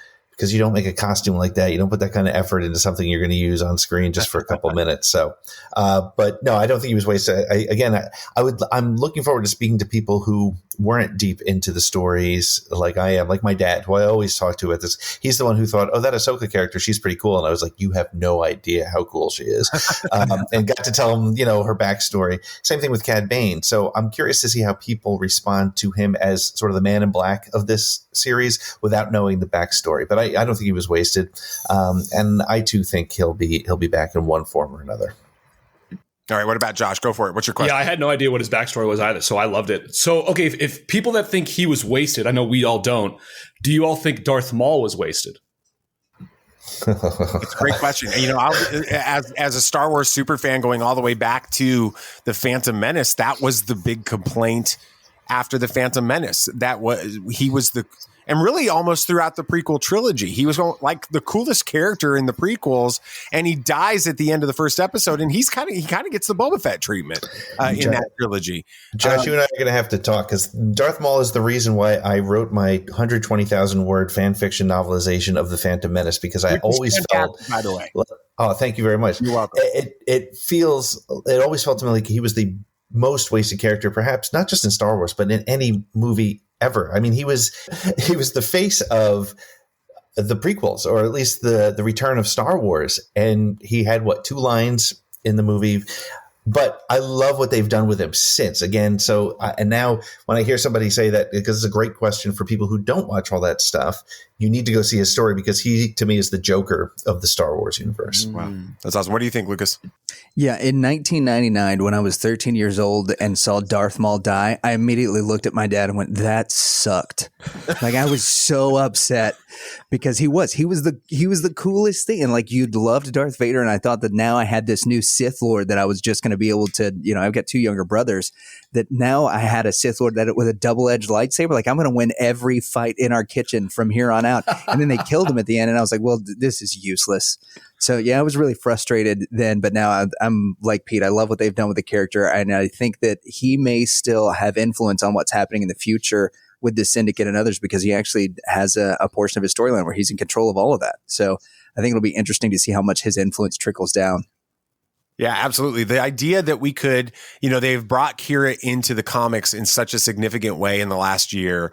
because you don't make a costume like that. You don't put that kind of effort into something you're going to use on screen just for a couple minutes. So, but no, I don't think he was wasted. I'm looking forward to speaking to people who weren't deep into the stories like I am, like my dad, who I always talk to at this. He's the one who thought, oh, that Ahsoka character, she's pretty cool. And I was like, you have no idea how cool she is. And got to tell him, her backstory. Same thing with Cad Bane. So I'm curious to see how people respond to him as sort of the man in black of this series without knowing the backstory. But I don't think he was wasted. And I too think he'll be back in one form or another. All right, what about Josh? Go for it. What's your question? Yeah, I had no idea what his backstory was either, so I loved it. So, okay, if people that think he was wasted, I know we all don't, do you all think Darth Maul was wasted? It's a great question. As a Star Wars super fan going all the way back to the Phantom Menace, that was the big complaint after the Phantom Menace. And really almost throughout the prequel trilogy, he was like the coolest character in the prequels, and he dies at the end of the first episode, and he kind of gets the Boba Fett treatment in that trilogy. Josh, you and I are going to have to talk, because Darth Maul is the reason why I wrote my 120,000 word fan fiction novelization of the Phantom Menace, because I always felt, by the way, oh, thank you very much. You're welcome. It always felt to me like he was the most wasted character, perhaps not just in Star Wars, but in any movie ever. I mean, he was the face of the prequels, or at least the return of Star Wars. And he had 2 lines in the movie, but I love what they've done with him since. Again, so and now when I hear somebody say that, because it's a great question for people who don't watch all that stuff, you need to go see his story, because he, to me, is the Joker of the Star Wars universe. Wow, that's awesome. What do you think, Lucas? Yeah, in 1999, when I was 13 years old and saw Darth Maul die, I immediately looked at my dad and went, "That sucked." Like, I was so upset, because he was the coolest thing, and like, you'd loved Darth Vader, and I thought that now I had this new Sith Lord that I was just going to be able to, I've got 2 younger brothers, that now I had a Sith Lord with a double-edged lightsaber. Like, I'm going to win every fight in our kitchen from here on out. And then they killed him at the end, and I was like, well, this is useless. So, yeah, I was really frustrated then, but now I'm like Pete. I love what they've done with the character, and I think that he may still have influence on what's happening in the future with the Syndicate and others, because he actually has a portion of his storyline where he's in control of all of that. So I think it'll be interesting to see how much his influence trickles down. Yeah, absolutely. The idea that we could, they've brought Kira into the comics in such a significant way in the last year,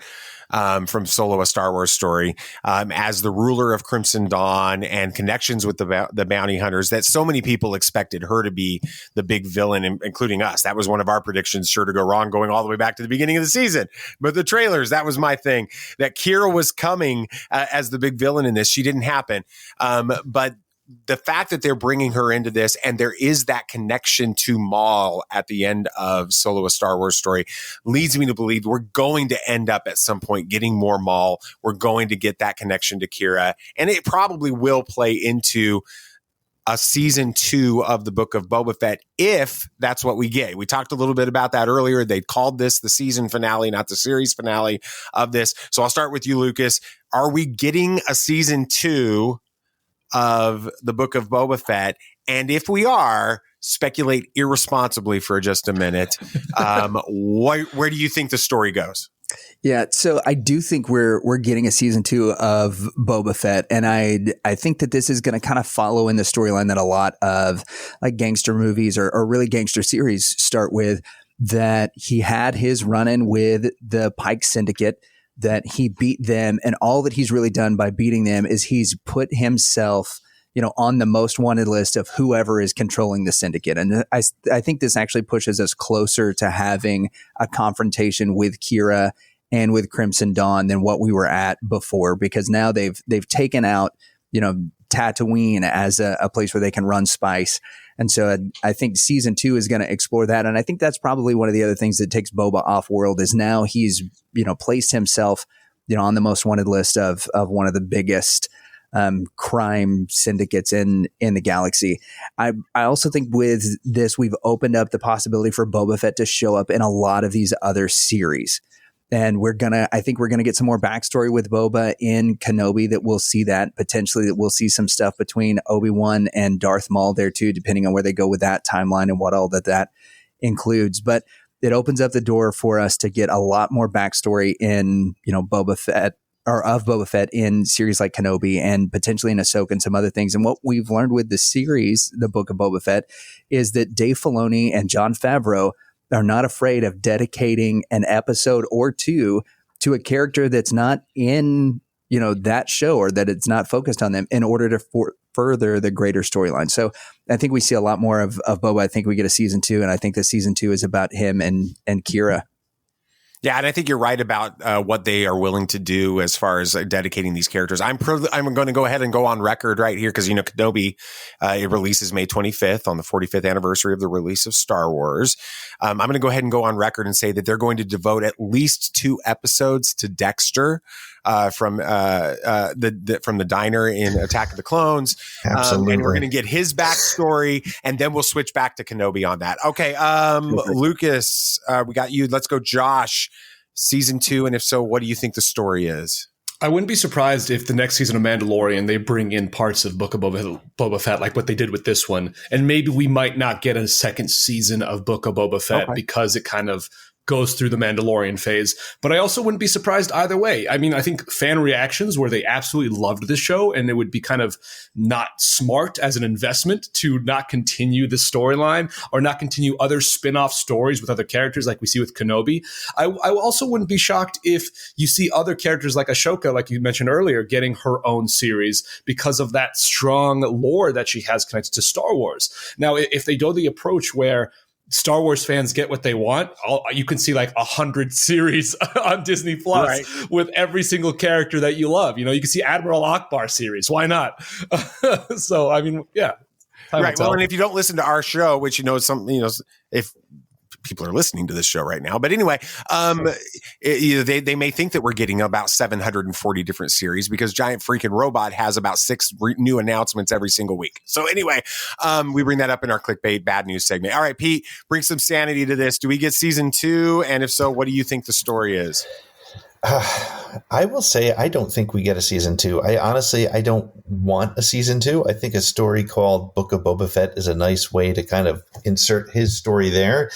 from Solo, a Star Wars story, as the ruler of Crimson Dawn and connections with the bounty hunters, that so many people expected her to be the big villain, including us. That was one of our predictions, sure to go wrong, going all the way back to the beginning of the season. But the trailers, that was my thing, that Kira was coming as the big villain in this. She didn't happen. But the fact that they're bringing her into this, and there is that connection to Maul at the end of Solo, a Star Wars story, leads me to believe we're going to end up at some point getting more Maul. We're going to get that connection to Kira, and it probably will play into a season 2 of the Book of Boba Fett, if that's what we get. We talked a little bit about that earlier. They called this the season finale, not the series finale of this. So I'll start with you, Lucas. Are we getting a season 2 of the Book of Boba Fett? And if we are, speculate irresponsibly for just a minute. Where do you think the story goes? Yeah, so I do think we're getting a season 2 of Boba Fett, and I think that this is going to kind of follow in the storyline that a lot of like gangster movies or really gangster series start with, that he had his run-in with the Pike Syndicate, that he beat them, and all that he's really done by beating them is he's put himself, on the most wanted list of whoever is controlling the Syndicate. And I think this actually pushes us closer to having a confrontation with Kira and with Crimson Dawn than what we were at before, because now they've taken out, Tatooine as a place where they can run spice. And so I think season 2 is going to explore that. And I think that's probably one of the other things that takes Boba off world, is now he's, placed himself, on the most wanted list of one of the biggest crime syndicates in the galaxy. I also think with this, we've opened up the possibility for Boba Fett to show up in a lot of these other series. And I think we're going to get some more backstory with Boba in Kenobi, that we'll see that potentially, that we'll see some stuff between Obi-Wan and Darth Maul there too, depending on where they go with that timeline and what all that includes. But it opens up the door for us to get a lot more backstory in, Boba Fett or of Boba Fett in series like Kenobi and potentially in Ahsoka and some other things. And what we've learned with the series, the Book of Boba Fett, is that Dave Filoni and Jon Favreau are not afraid of dedicating an episode or two to a character that's not in, that show, or that it's not focused on them, in order to further the greater storyline. So I think we see a lot more of Boba. I think we get a season 2, and I think the season 2 is about him and Kira. Yeah, and I think you're right about what they are willing to do as far as dedicating these characters. I'm going to go ahead and go on record right here because, Kenobi, it releases May 25th on the 45th anniversary of the release of Star Wars. I'm going to go ahead and go on record and say that they're going to devote at least 2 episodes to Dexter from the diner in Attack of the Clones. Absolutely. And we're going to get his backstory, and then we'll switch back to Kenobi on that. Okay, Lucas, we got you. Let's go, Josh. Season 2, and if so, what do you think the story is? I wouldn't be surprised if the next season of Mandalorian, they bring in parts of Book of Boba Fett, like what they did with this one. And maybe we might not get a second season of Book of Boba Fett because it kind of goes through the Mandalorian phase. But I also wouldn't be surprised either way. I mean, I think fan reactions where they absolutely loved the show, and it would be kind of not smart as an investment to not continue the storyline or not continue other spin-off stories with other characters like we see with Kenobi. I also wouldn't be shocked if you see other characters like Ahsoka, like you mentioned earlier, getting her own series because of that strong lore that she has connected to Star Wars. Now, if they go the approach where Star Wars fans get what they want, you can see like 100 series on Disney Plus with every single character that you love. You can see Admiral Akbar series. Why not? So, I mean, yeah. Right. Well, and if you don't listen to our show, which, if people are listening to this show right now, but anyway, they may think that we're getting about 740 different series because Giant Freaking Robot has about 6 new announcements every single week. So anyway, we bring that up in our clickbait bad news segment. All right, Pete, bring some sanity to this. Do we get season 2? And if so, what do you think the story is? I will say I don't think we get a season 2. I don't want a season 2. I think a story called Book of Boba Fett is a nice way to kind of insert his story there.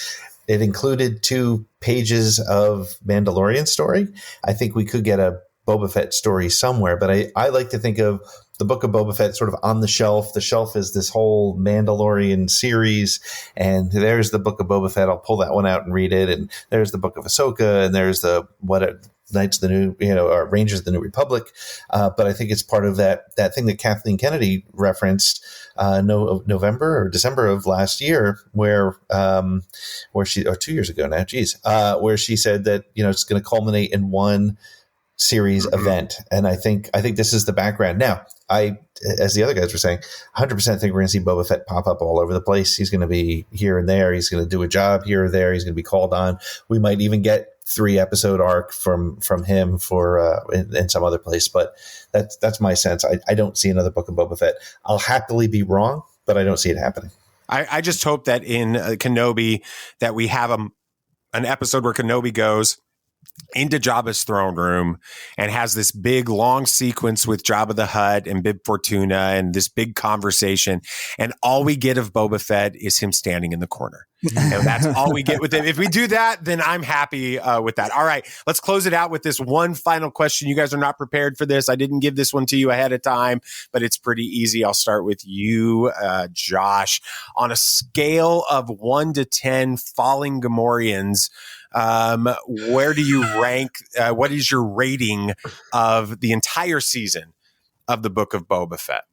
It included 2 pages of Mandalorian story. I think we could get a Boba Fett story somewhere, but I like to think of the Book of Boba Fett sort of on the shelf. The shelf is this whole Mandalorian series, and there's the Book of Boba Fett. I'll pull that one out and read it. And there's the Book of Ahsoka, and there's the Knights of the New, or Rangers of the New Republic. But I think it's part of that thing that Kathleen Kennedy referenced November or December of last year, where she, or 2 years ago now, where she said that it's going to culminate in one series event. And I think this is the background. Now, as the other guys were saying, 100% think we're going to see Boba Fett pop up all over the place. He's going to be here and there. He's going to do a job here or there. He's going to be called on. We might even get 3-episode arc from him for in some other place. But that's my sense. I don't see another Book of Boba Fett. I'll happily be wrong, but I don't see it happening. I just hope that in Kenobi that we have an episode where Kenobi goes into Jabba's throne room and has this big long sequence with Jabba the Hutt and Bib Fortuna and this big conversation. And all we get of Boba Fett is him standing in the corner. And that's all we get with him. If we do that, then I'm happy with that. All right, let's close it out with this one final question. You guys are not prepared for this. I didn't give this one to you ahead of time, but it's pretty easy. I'll start with you, Josh. On a scale of 1 to 10 falling Gamorreans, where do you rank? What is your rating of the entire season of the Book of Boba Fett?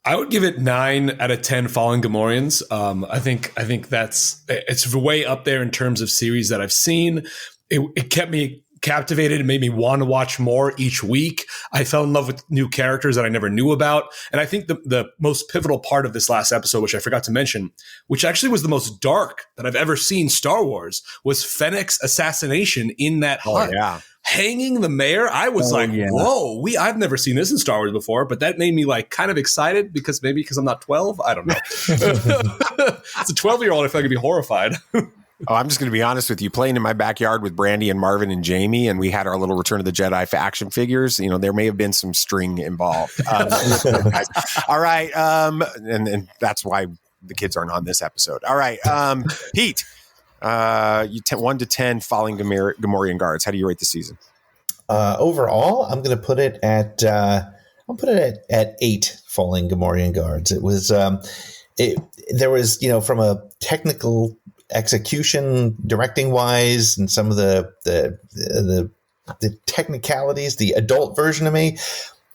I would give it 9 out of 10 fallen Gamorreans. I think it's way up there in terms of series that I've seen. It kept me captivated. It made me want to watch more each week. I fell in love with new characters that I never knew about. And I think the most pivotal part of this last episode, which I forgot to mention, which actually was the most dark that I've ever seen Star Wars, was Fennec's assassination in that hut. Yeah. Hanging the mayor, I was whoa, I've never seen this in Star Wars before, but that made me kind of excited because I'm not 12. I don't know. It's a 12-year-old. I feel like I'd be horrified. I'm just going to be honest with you. Playing in my backyard with Brandy and Marvin and Jamie, and we had our little Return of the Jedi action figures. There may have been some string involved. All right. And that's why the kids aren't on this episode. All right. Pete, 1 to 10 falling Gamorrean guards. How do you rate the season? Overall, I'm going to put it at 8 falling Gamorrean guards. It was there was, from a technical execution, directing wise, and some of the technicalities, the adult version of me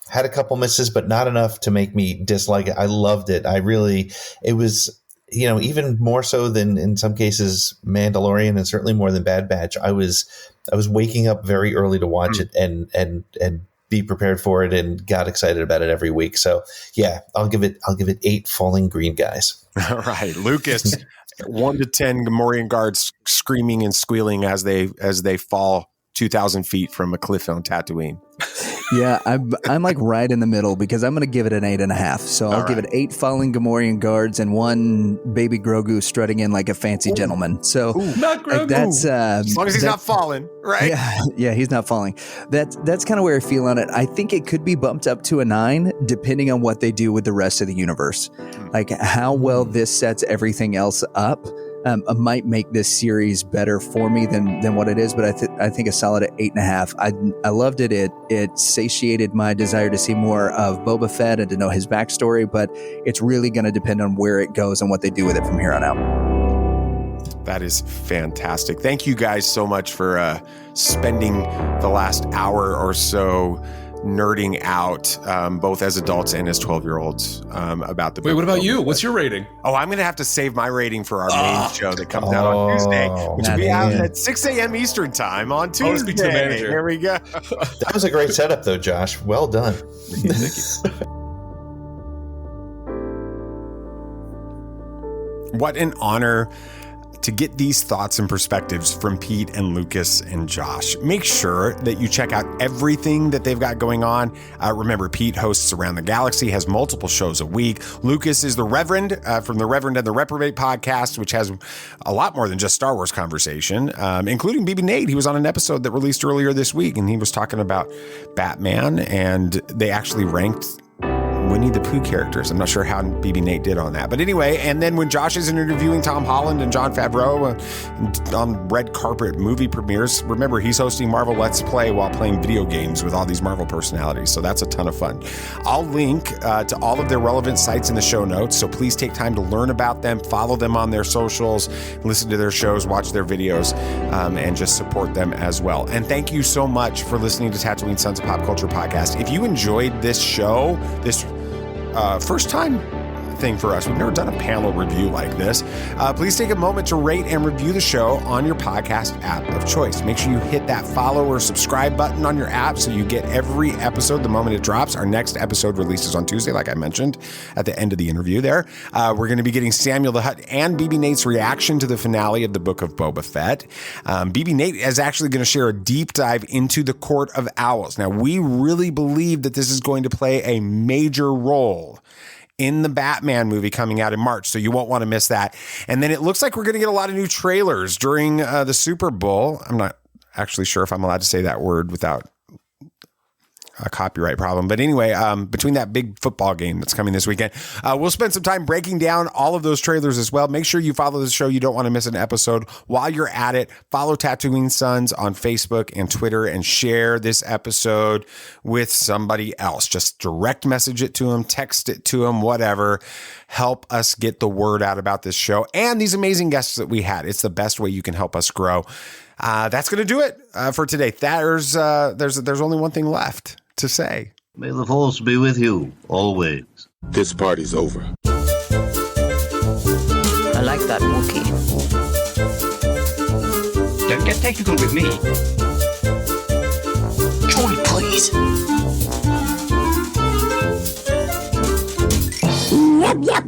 had a couple misses, but not enough to make me dislike it. I loved it. It was, even more so than in some cases Mandalorian, and certainly more than Bad Batch. I was waking up very early to watch it and be prepared for it, and got excited about it every week. So yeah, I'll give it 8 falling green guys. All right, Lucas, 1 to 10 Gamorrean guards screaming and squealing as they fall 2,000 feet from a cliff on Tatooine. Yeah, I'm like right in the middle, because I'm going to give it an 8.5. So I'll give it 8 falling Gamorrean guards and 1 baby Grogu strutting in like a fancy gentleman. So not Grogu. That's as long as he's not falling, right? Yeah, he's not falling. That's kind of where I feel on it. I think it could be bumped up to a 9, depending on what they do with the rest of the universe, like how well this sets everything else up. Might make this series better for me than what it is, but I think a solid at 8.5. I loved it. It satiated my desire to see more of Boba Fett and to know his backstory, but it's really going to depend on where it goes and what they do with it from here on out. That is fantastic. Thank you guys so much for spending the last hour or so nerding out, both as adults and as 12-year-olds, about the book. Wait, what about you? What's your rating? Oh, I'm going to have to save my rating for our main show that comes out on Tuesday, which will be out at 6 a.m. Eastern time on Tuesday. Speak to the manager. Here we go. That was a great setup, though, Josh. Well done. Thank you. What an honor to get these thoughts and perspectives from Pete and Lucas and Josh. Make sure that you check out everything that they've got going on. Remember, Pete hosts Around the Galaxy, has multiple shows a week. Lucas is the Reverend from the Reverend and the Reprobate podcast, which has a lot more than just Star Wars conversation, including BB Nate. He was on an episode that released earlier this week, and he was talking about Batman, and they actually ranked Winnie the Pooh characters. I'm not sure how BB Nate did on that. But anyway, and then when Josh is interviewing Tom Holland and Jon Favreau on red carpet movie premieres, remember, he's hosting Marvel Let's Play while playing video games with all these Marvel personalities. So that's a ton of fun. I'll link to all of their relevant sites in the show notes. So please take time to learn about them, follow them on their socials, listen to their shows, watch their videos, and just support them as well. And thank you so much for listening to Tatooine Sons of Pop Culture Podcast. If you enjoyed this show, this first time thing for us, we've never done a panel review like this, please take a moment to rate and review the show on your podcast app of choice. Make sure you hit that follow or subscribe button on your app so you get every episode the moment it drops. Our next episode releases on Tuesday, like I mentioned at the end of the interview there. We're going to be getting Samuel the Hutt and BB Nate's reaction to the finale of the Book of Boba Fett. BB Nate is actually going to share a deep dive into the Court of Owls. Now, we really believe that this is going to play a major role in the Batman movie coming out in March, so you won't want to miss that. And then it looks like we're going to get a lot of new trailers during the Super Bowl. I'm not actually sure if I'm allowed to say that word without a copyright problem. But anyway, between that big football game that's coming this weekend, we'll spend some time breaking down all of those trailers as well. Make sure you follow the show. You don't want to miss an episode. While you're at it, follow Tatooine Sons on Facebook and Twitter and share this episode with somebody else. Just direct message it to them, text it to them, whatever. Help us get the word out about this show and these amazing guests that we had. It's the best way you can help us grow. That's going to do it for today. There's only one thing left to say. May the Force be with you always. This party's over. I like that Wookiee. Don't get technical with me. Join, please. Yep, yep.